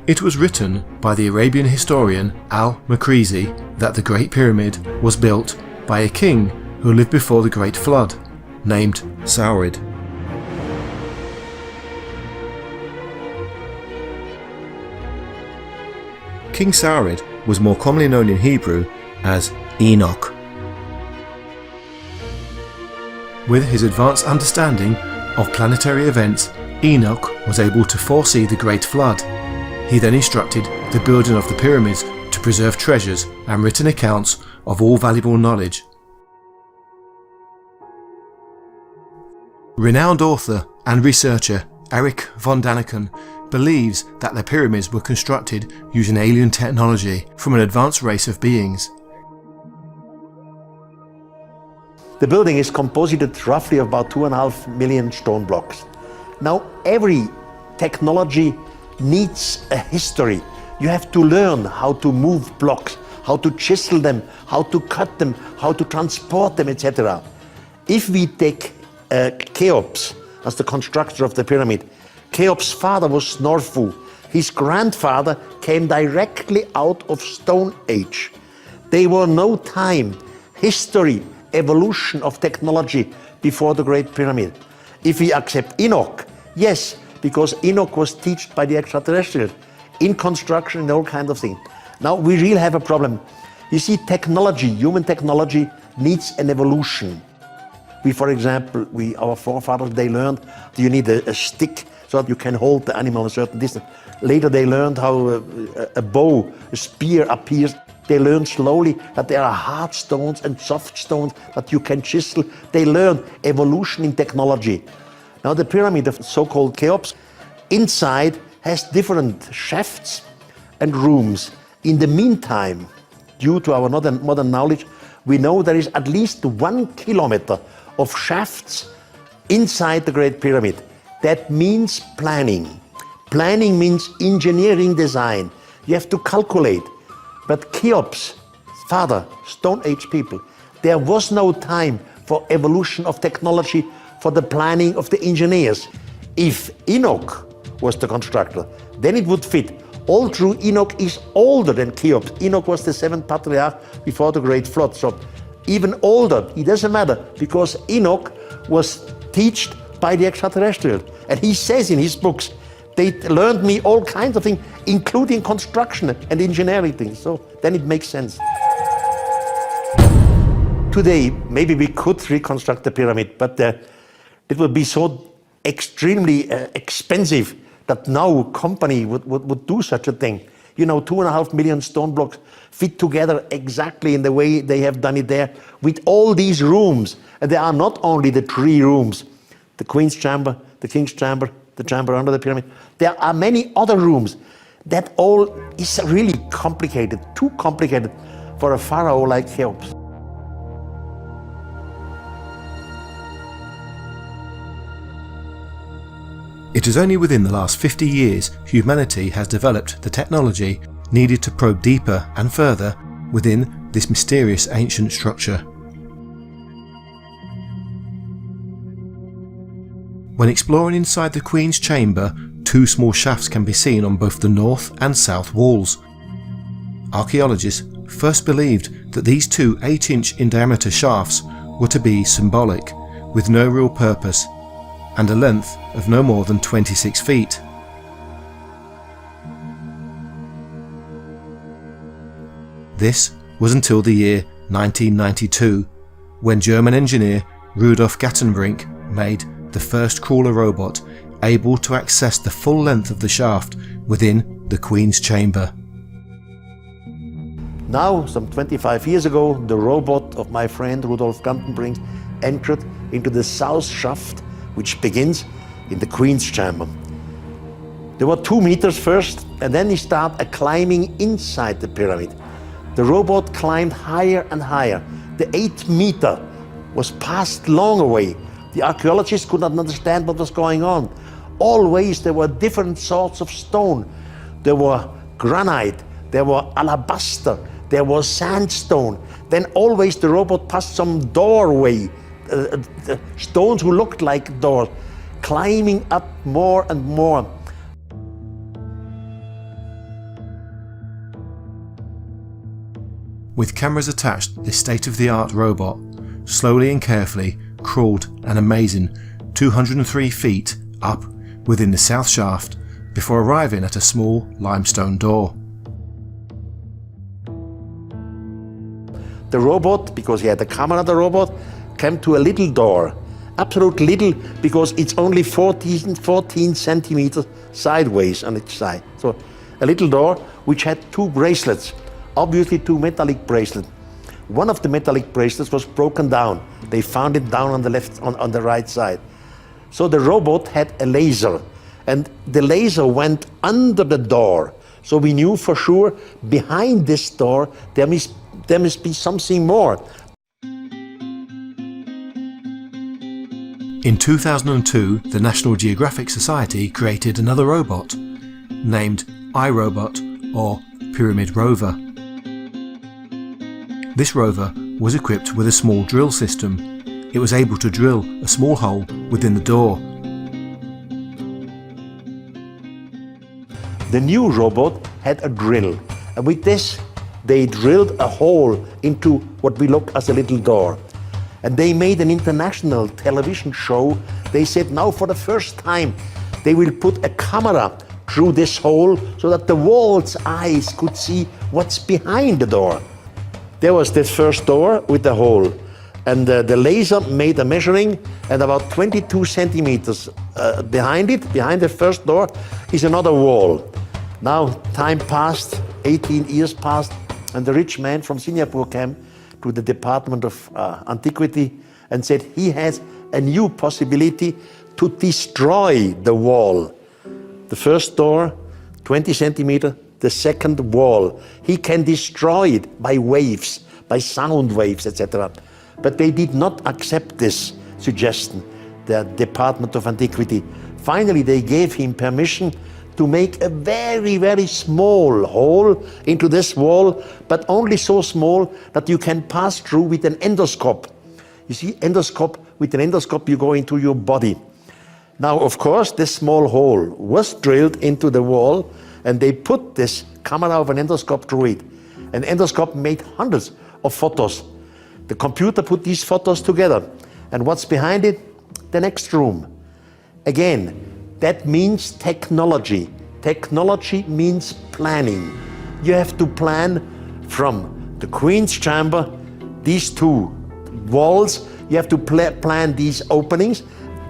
It was written by the Arabian historian Al-Makrizi that the Great Pyramid was built by a king who lived before the Great Flood, named Saurid. King Saurid was more commonly known in Hebrew as Enoch. With his advanced understanding of planetary events, Enoch was able to foresee the Great Flood. He then instructed the building of the pyramids to preserve treasures and written accounts of all valuable knowledge. Renowned author and researcher Erich von Daniken believes that the pyramids were constructed using alien technology from an advanced race of beings. The building is composed roughly of about 2.5 million stone blocks. Now, every technology needs a history. You have to learn how to move blocks, how to chisel them, how to cut them, how to transport them, etc. If we take Cheops as the constructor of the pyramid, Cheops' father was Snorfu. His grandfather came directly out of Stone Age. There were no time, history, evolution of technology before the Great Pyramid. If we accept Enoch, yes, because Enoch was taught by the extraterrestrials in construction and all kinds of things. Now we really have a problem. You see, technology, human technology, needs an evolution. For example, our forefathers, they learned you need a stick so that you can hold the animal a certain distance. Later they learned how a bow, a spear appears. They learned slowly that there are hard stones and soft stones that you can chisel. They learned evolution in technology. Now the pyramid of so-called Cheops, inside has different shafts and rooms. In the meantime, due to our modern knowledge, we know there is at least 1 kilometer of shafts inside the Great Pyramid. That means planning. Planning means engineering design. You have to calculate. But Cheops' father, Stone Age people, there was no time for evolution of technology, for the planning of the engineers. If Enoch was the constructor, then it would fit. All true, Enoch is older than Cheops. Enoch was the 7th patriarch before the Great Flood. So even older, it doesn't matter, because Enoch was taught by the extraterrestrials. And he says in his books, they learned me all kinds of things, including construction and engineering things. So then it makes sense. Today, maybe we could reconstruct the pyramid, but it would be so extremely expensive that no company would do such a thing. You know, 2.5 million stone blocks fit together exactly in the way they have done it there, with all these rooms. And there are not only the 3 rooms, the Queen's Chamber, the King's Chamber, the chamber under the pyramid. There are many other rooms. That all is really complicated, too complicated for a pharaoh like Cheops. It is only within the last 50 years humanity has developed the technology needed to probe deeper and further within this mysterious ancient structure. When exploring inside the Queen's Chamber, 2 small shafts can be seen on both the north and south walls. Archaeologists first believed that these 2 8-inch in diameter shafts were to be symbolic, with no real purpose, and a length of no more than 26 feet. This was until the year 1992, when German engineer Rudolf Gattenbrink made the first crawler robot able to access the full length of the shaft within the Queen's Chamber. Now, some 25 years ago, the robot of my friend Rudolf Gattenbrink entered into the south shaft, which begins in the Queen's Chamber. There were 2 meters first, and then he started climbing inside the pyramid. The robot climbed higher and higher. The 8 meter was passed long away. The archaeologists could not understand what was going on. Always there were different sorts of stone. There were granite, there were alabaster, there was sandstone. Then always the robot passed some doorway, stones who looked like doors, climbing up more and more. With cameras attached, this state-of-the-art robot slowly and carefully crawled an amazing 203 feet up within the south shaft before arriving at a small limestone door. The robot, because he had the camera, the robot, came to a little door. Absolute little, because it's only 14 centimeters sideways on each side. So a little door which had two bracelets, obviously two metallic bracelets. One of the metallic bracelets was broken down. They found it down on the left, on the right side. So the robot had a laser, and the laser went under the door. So we knew for sure behind this door there must be something more. In 2002, the National Geographic Society created another robot, named iRobot or Pyramid Rover. This rover was equipped with a small drill system. It was able to drill a small hole within the door. The new robot had a drill, and with this they drilled a hole into what we look as a little door. And they made an international television show. They said now for the first time they will put a camera through this hole so that the world's eyes could see what's behind the door. There was this first door with the hole, and the laser made a measuring, and about 22 centimeters behind it, behind the first door, is another wall. Now time passed, 18 years passed, and the rich man from Singapore came to the Department of Antiquity and said he has a new possibility to destroy the wall. The first door, 20 centimeters, the second wall. He can destroy it by waves, by sound waves, etc. But they did not accept this suggestion, the Department of Antiquity. Finally, they gave him permission to make a very, very small hole into this wall, but only so small that you can pass through with an endoscope. You see, with an endoscope you go into your body. Now, of course, this small hole was drilled into the wall, and they put this camera of an endoscope through it. An endoscope made hundreds of photos. The computer put these photos together. And what's behind it? The next room. Again, that means technology. Technology means planning. You have to plan from the Queen's Chamber, these two walls, you have to plan these openings,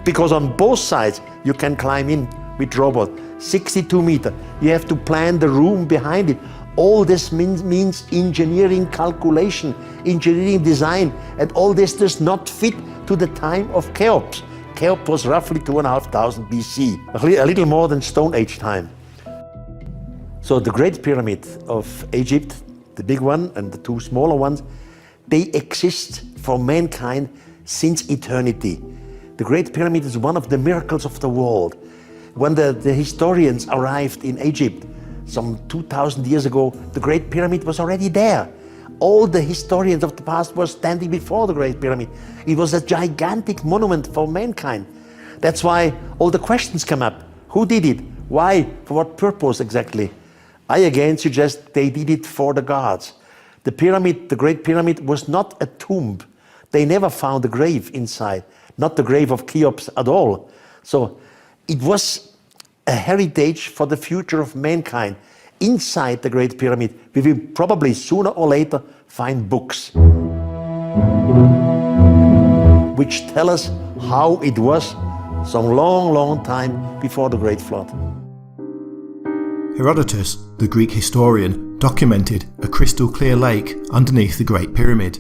because on both sides you can climb in with robot. 62 meters. You have to plan the room behind it. All this means engineering calculation, engineering design, and all this does not fit to the time of Cheops. Cheops was roughly 2,500 BC, a little more than Stone Age time. So the Great Pyramid of Egypt, the big one and the two smaller ones, they exist for mankind since eternity. The Great Pyramid is one of the miracles of the world. When the historians arrived in Egypt some 2,000 years ago, the Great Pyramid was already there. All the historians of the past were standing before the Great Pyramid. It was a gigantic monument for mankind. That's why all the questions come up. Who did it? Why? For what purpose exactly? I again suggest they did it for the gods. The pyramid, the Great Pyramid, was not a tomb. They never found a grave inside, not the grave of Cheops at all. So it was a heritage for the future of mankind. Inside the Great Pyramid, we will probably sooner or later find books which tell us how it was some long, long time before the Great Flood. Herodotus, the Greek historian, documented a crystal clear lake underneath the Great Pyramid.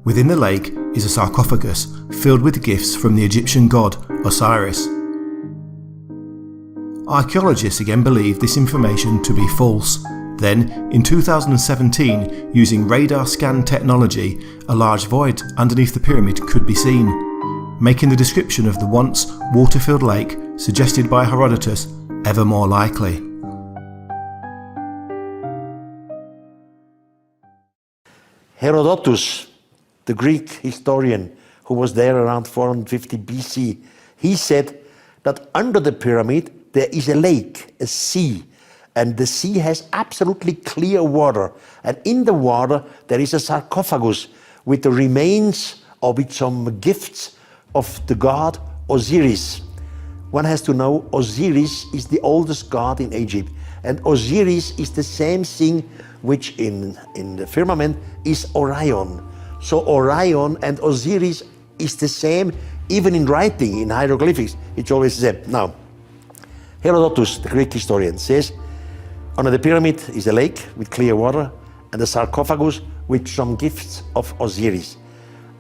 Within the lake is a sarcophagus filled with gifts from the Egyptian god Osiris. Archaeologists again believed this information to be false. Then, in 2017, using radar scan technology, a large void underneath the pyramid could be seen, making the description of the once water-filled lake suggested by Herodotus ever more likely. Herodotus, the Greek historian who was there around 450 BC, he said that under the pyramid there is a lake, a sea, And the sea has absolutely clear water. And in the water, there is a sarcophagus with the remains or with some gifts of the god Osiris. One has to know Osiris is the oldest god in Egypt. And Osiris is the same thing which in the firmament is Orion. So Orion and Osiris is the same, even in writing, in hieroglyphics, it's always the same. Now, Herodotus, the Greek historian, says, under the pyramid is a lake with clear water and a sarcophagus with some gifts of Osiris.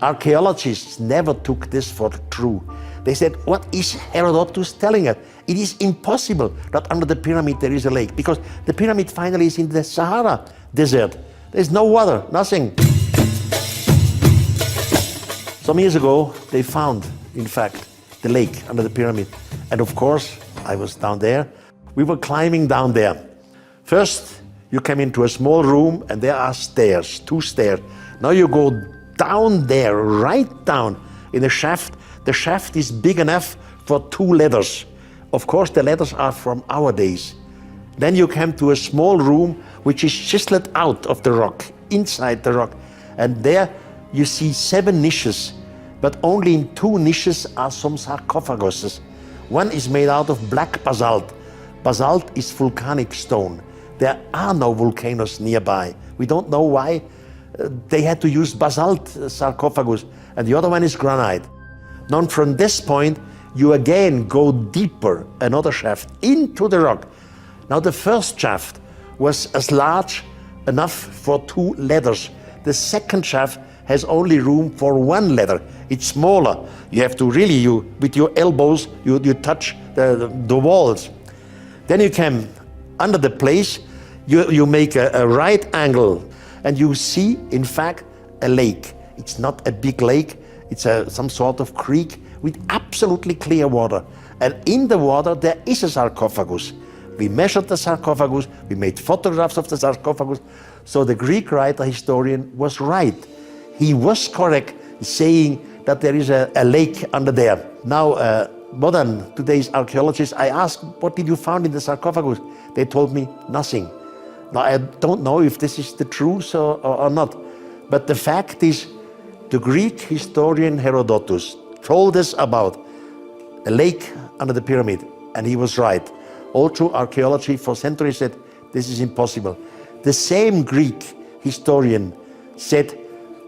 Archaeologists never took this for true. They said, what is Herodotus telling us? It is impossible that under the pyramid there is a lake, because the pyramid finally is in the Sahara desert. There's no water, nothing. Some years ago, they found, in fact, the lake under the pyramid. And of course, I was down there. We were climbing down there. First, you come into a small room and there are stairs, 2 stairs. Now you go down there, right down in the shaft. The shaft is big enough for 2 ladders. Of course, the ladders are from our days. Then you come to a small room which is chiseled out of the rock, inside the rock. And there you see 7 niches, but only in 2 niches are some sarcophaguses. One is made out of black basalt. Basalt is volcanic stone. There are no volcanoes nearby. We don't know why they had to use basalt sarcophagus, and the other one is granite. Now from this point, you again go deeper, another shaft, into the rock. Now the first shaft was as large enough for 2 ladders. The second shaft has only room for 1 ladder. It's smaller. You have to really, with your elbows, you touch the walls. Then you come under the place, you make a right angle, and you see, in fact, a lake. It's not a big lake, it's some sort of creek with absolutely clear water. And in the water, there is a sarcophagus. We measured the sarcophagus, we made photographs of the sarcophagus. So the Greek writer, historian, was right. He was correct saying that there is a lake under there. Now, modern, today's archaeologists, I asked, what did you find in the sarcophagus? They told me nothing. Now, I don't know if this is the truth or not, but the fact is, the Greek historian Herodotus told us about a lake under the pyramid, and he was right. All through archaeology for centuries said, this is impossible. The same Greek historian said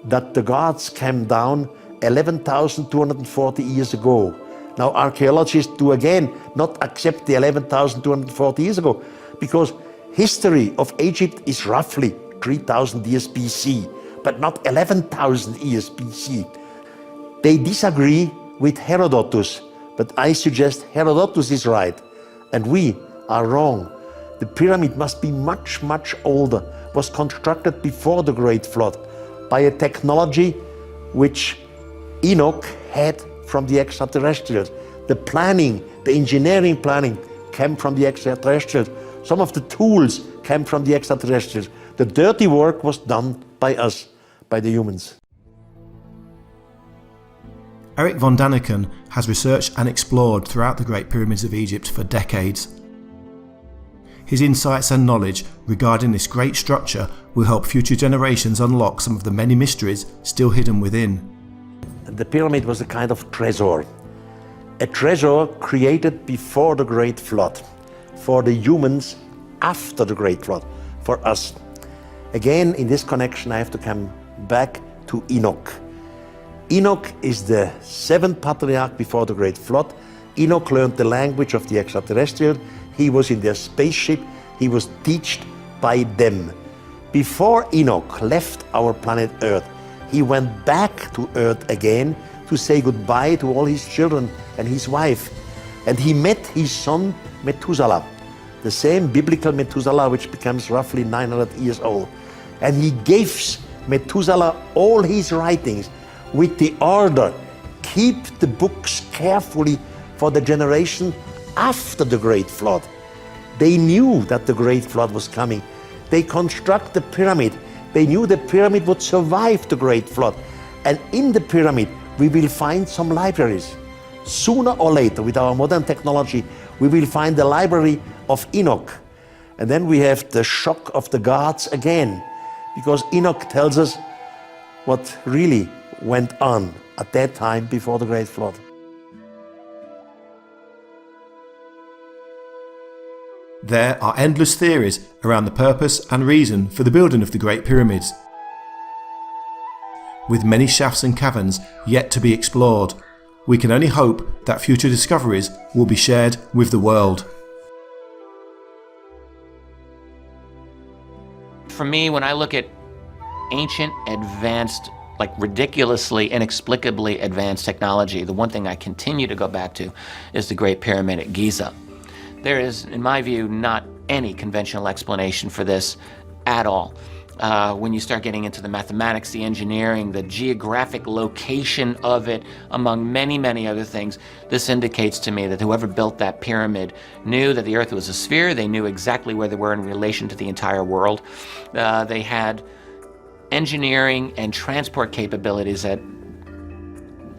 that the gods came down 11,240 years ago. Now archaeologists do again not accept the 11,240 years ago, because history of Egypt is roughly 3,000 years BC, but not 11,000 years BC. They disagree with Herodotus, but I suggest Herodotus is right and we are wrong. The pyramid must be much, much older, was constructed before the Great Flood by a technology which Enoch had from the extraterrestrials. The planning, the engineering planning came from the extraterrestrials. Some of the tools came from the extraterrestrials. The dirty work was done by us, by the humans. Eric von Daniken has researched and explored throughout the Great Pyramids of Egypt for decades. His insights and knowledge regarding this great structure will help future generations unlock some of the many mysteries still hidden within. The pyramid was a kind of treasure. A treasure created before the Great Flood, for the humans after the Great Flood, for us. Again, in this connection, I have to come back to Enoch. Enoch is the 7th patriarch before the Great Flood. Enoch learned the language of the extraterrestrials. He was in their spaceship. He was taught by them. Before Enoch left our planet Earth, he went back to Earth again to say goodbye to all his children and his wife. And he met his son Methuselah, the same biblical Methuselah which becomes roughly 900 years old. And he gives Methuselah all his writings with the order, keep the books carefully for the generation after the Great Flood. They knew that the Great Flood was coming. They construct the pyramid. They knew the pyramid would survive the Great Flood. And in the pyramid, we will find some libraries. Sooner or later, with our modern technology, we will find the library of Enoch. And then we have the shock of the gods again, because Enoch tells us what really went on at that time before the Great Flood. There are endless theories around the purpose and reason for the building of the Great Pyramids, with many shafts and caverns yet to be explored. We can only hope that future discoveries will be shared with the world. For me, when I look at ancient, advanced, like ridiculously, inexplicably advanced technology, the one thing I continue to go back to is the Great Pyramid at Giza. There is, in my view, not any conventional explanation for this at all. When you start getting into the mathematics, the engineering, the geographic location of it, among many, many other things, this indicates to me that whoever built that pyramid knew that the Earth was a sphere. They knew exactly where they were in relation to the entire world. They had engineering and transport capabilities that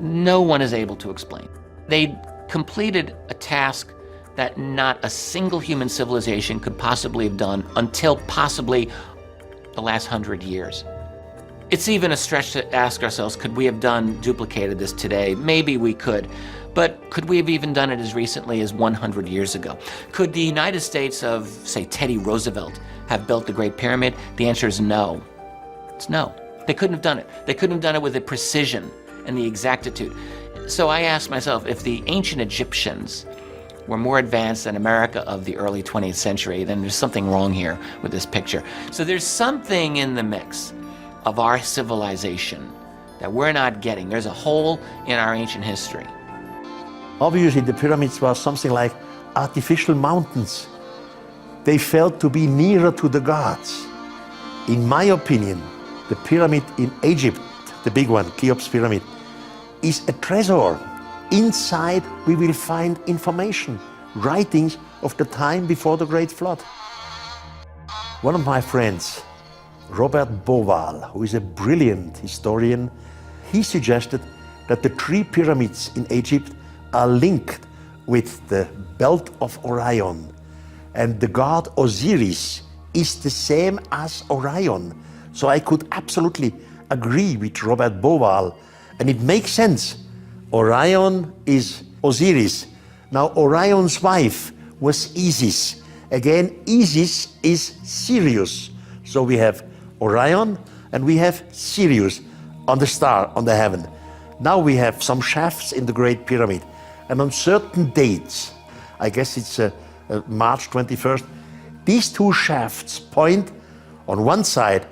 no one is able to explain. They completed a task that not a single human civilization could possibly have done until possibly the last 100 years. It's even a stretch to ask ourselves, could we have duplicated this today? Maybe we could, but could we have even done it as recently as 100 years ago? Could the United States of, say, Teddy Roosevelt have built the Great Pyramid? The answer is no. It's no. They couldn't have done it. They couldn't have done it with the precision and the exactitude. So I asked myself, if the ancient Egyptians were more advanced than America of the early 20th century, then there's something wrong here with this picture. So there's something in the mix of our civilization that we're not getting. There's a hole in our ancient history. Obviously, the pyramids were something like artificial mountains. They felt to be nearer to the gods. In my opinion, the pyramid in Egypt, the big one, Cheops Pyramid, is a treasure. Inside we will find information, writings of the time before the Great Flood. One of my friends, Robert Bauval, who is a brilliant historian, he suggested that the three pyramids in Egypt are linked with the belt of Orion, and the god Osiris is the same as Orion. So I could absolutely agree with Robert Bauval, and it makes sense. Orion is Osiris. Now Orion's wife was Isis. Again, Isis is Sirius. So we have Orion and we have Sirius on the star, on the heaven. Now we have some shafts in the Great Pyramid. And on certain dates, I guess it's March 21st, these two shafts point on one side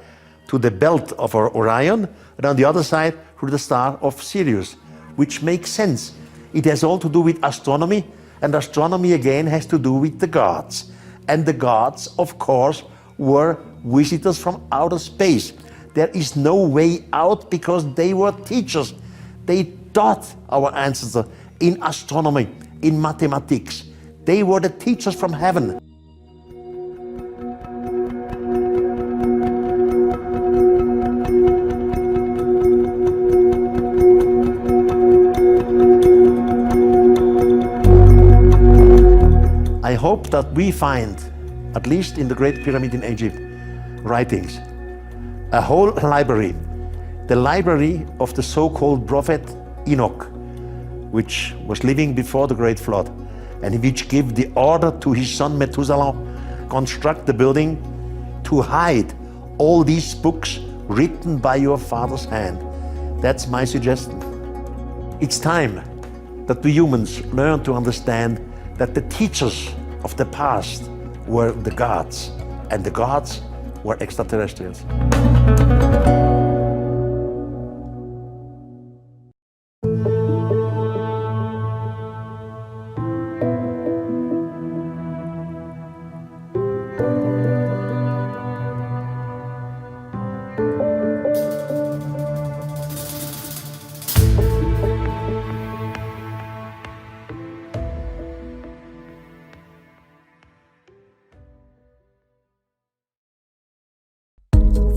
to the belt of Orion and on the other side to the star of Sirius, which makes sense. It has all to do with astronomy, and astronomy again has to do with the gods. And the gods, of course, were visitors from outer space. There is no way out because they were teachers. They taught our ancestors in astronomy, in mathematics. They were the teachers from heaven. I hope that we find, at least in the Great Pyramid in Egypt, writings, a whole library, the library of the so-called prophet Enoch, which was living before the Great Flood, and which gave the order to his son Methuselah, construct the building to hide all these books written by your father's hand. That's my suggestion. It's time that we humans learn to understand that the teachers of the past were the gods, and the gods were extraterrestrials.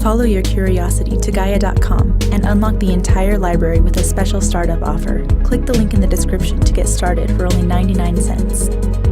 Follow your curiosity to Gaia.com and unlock the entire library with a special startup offer. Click the link in the description to get started for only 99 cents.